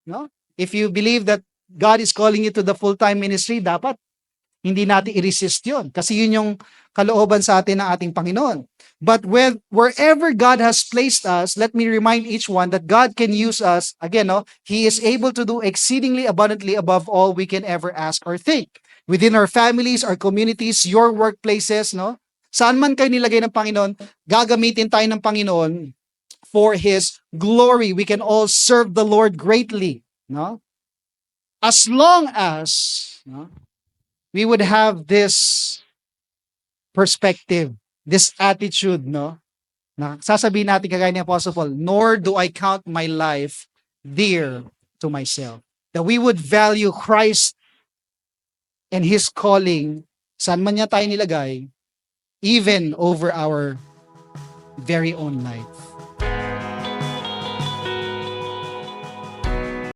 no? If you believe that God is calling you to the full-time ministry, dapat hindi natin i-resist yun. Kasi yun yung kalooban sa atin ng ating Panginoon. But wherever God has placed us, let me remind each one that God can use us. Again, no, He is able to do exceedingly abundantly above all we can ever ask or think. Within our families, our communities, your workplaces, no? Saan man kayo nilagay ng Panginoon, gagamitin tayo ng Panginoon for His glory. We can all serve the Lord greatly, no? As long as, no, we would have this perspective, this attitude, no? Na sasabihin natin kagaya ni Apostle Paul, nor do I count my life dear to myself. That we would value Christ and His calling, saan man niya tayo nilagay, even over our very own life.